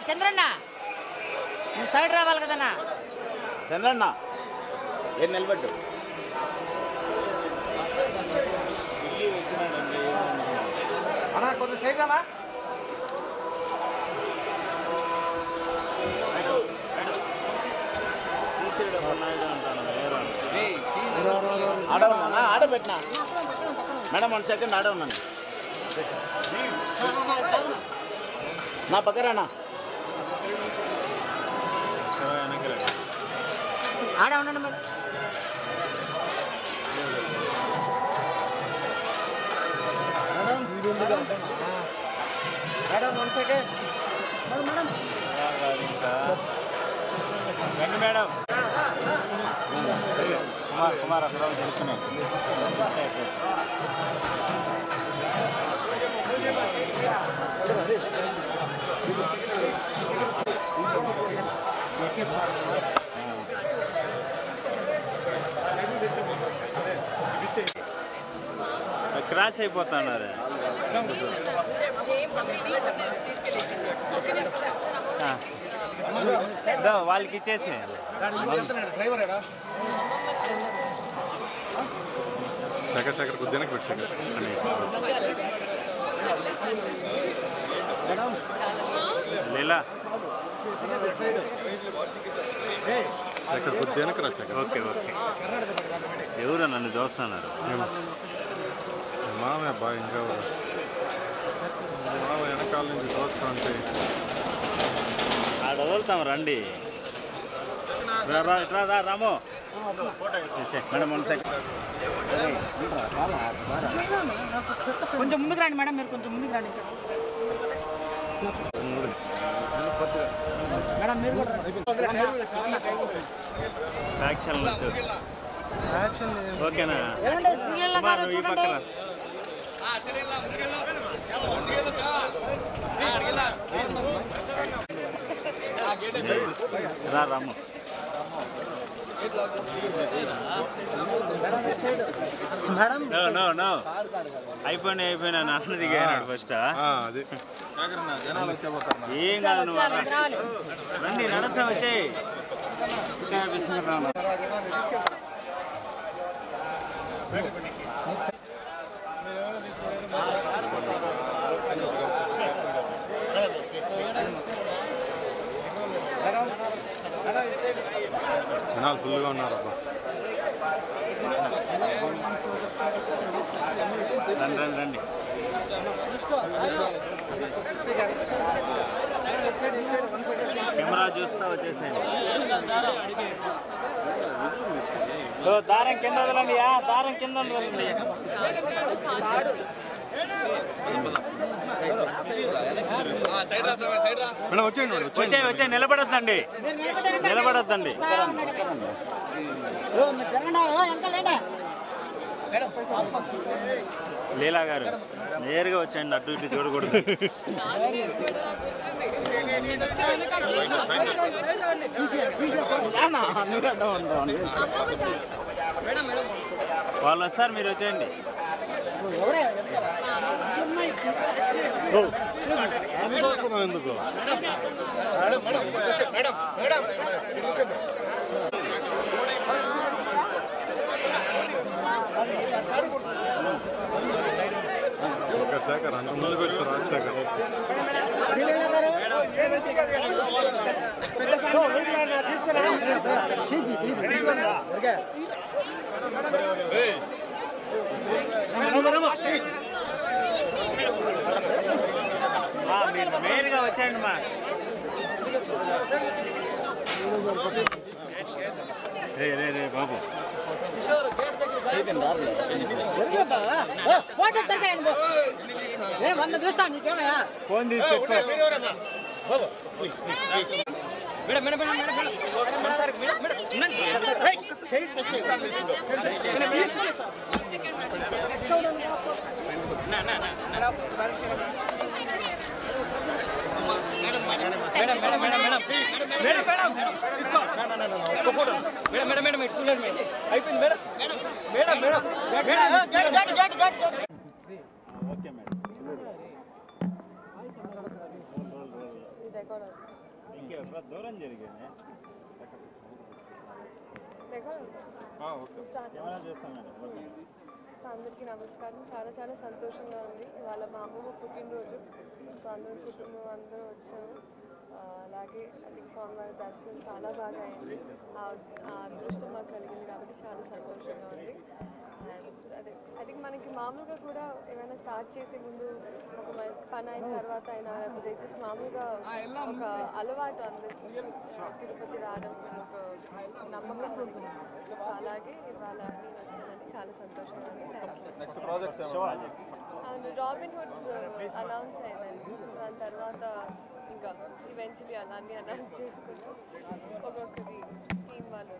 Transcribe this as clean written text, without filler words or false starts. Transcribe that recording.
Chandranna side రావాలి కదన్నా. చంద్రన్న ఏం నిలబడ్డు అన్నా కొంచెం సైడ్ రావా. ఆడవున్నా ఆడబెట్టినా మేడం 1 సెకండ్ ఆడవున్నాను నా పక్కరానా ఆడ ఉండండి మేడం. మేడం 1 సెకండ్ మేడం రండి మేడం. కుమార్ అక్కడ జరుగుతున్నాయి. క్రాష్ అయిపోతున్నారు. వాళ్ళకి ఇచ్చేసి శేఖర్ కొద్దిగా పెట్టు లీలా శేఖర్ కొద్దిగా రా శేఖర్. Okay okay. ఎవరు నన్ను చూస్తున్నారు? మామయ్య బాగా ఇంకా మామ వెనకాల నుంచి చూస్తా అంటే ఆడ వదులుతాం రండి. రామో మేడం 1 సెకండ్ కొంచెం ముందుకు రండి మేడం. మీరు కొంచెం ముందుకు రండి. మేడం మీరు కూడా యాక్షన్ ఓకేనా? గారు ఈ పక్కన రాము అయిపోయినా నాన్న దిగాడు ఫస్ట్. ఏం కాదు నువ్వు రండి నడుస్తా వచ్చేయి. జనాలు ఫుల్గా ఉన్నారు అబ్బా. రండి రండి రండి. కెమెరా చూస్తా వచ్చేసేయండి. దారం కింద వదలండి. దారం కింద వదలండి. మేడం వచ్చేయండి మేడం వచ్చే నిలబడొద్దండి. నిలబడొద్దండి. లీలా గారు నేరుగా వచ్చేయండి. అటు ఇటు చూడకూడదు. వాళ్ళు వస్తారు, మీరు వచ్చేయండి. ఎందుకు శేఖర్ అంత ముందు పెడుతూ రాజశేఖర్ మీరు మెయిన్గా వచ్చేయండి మా. రే బాబు ఫోన్ తీసుకొచ్చి మేడం ఇటు చూడండి మేడం. అయిపోయింది madam. Madam madam okay madam. Record అవుతుంది. దూరం జరిగింది రికార్డ్ అవుతుంది. స్టార్ట్. సో అందరికీ నమస్కారం. చాలా చాలా సంతోషంగా ఉంది. ఇవాళ మా అమ్మమ్మ పుట్టినరోజు. సో అందరూ కుటుంబం అందరూ వచ్చాము. అలాగే అది స్వామివారి దర్శనం చాలా బాగా అయింది. ఆ అదృష్టం మాకు కలిగింది కాబట్టి చాలా సంతోషంగా ఉంది. అండ్ అదే అది మనకి మామూలుగా కూడా ఏమైనా స్టార్ట్ చేసే ముందు ఒక పని అయిన తర్వాత అయినా లేకపోతే జస్ట్ మామూలుగా ఒక అలవాటు అందరికీ తిరుపతి రావడం ఒక నమ్మకం ఉంటుంది. సో అలాగే ఇవాళ నేను వచ్చానండి. చాలా సంతోషంగా ఉంది. అవును, రాబిన్ హుడ్ అనౌన్స్ అయిందండి. దాని తర్వాత ఇంకా ఈవెన్చువలీ అన్నీ అనౌన్స్ చేసుకుంటూ ఒక్కొక్కరి టీం వాళ్ళు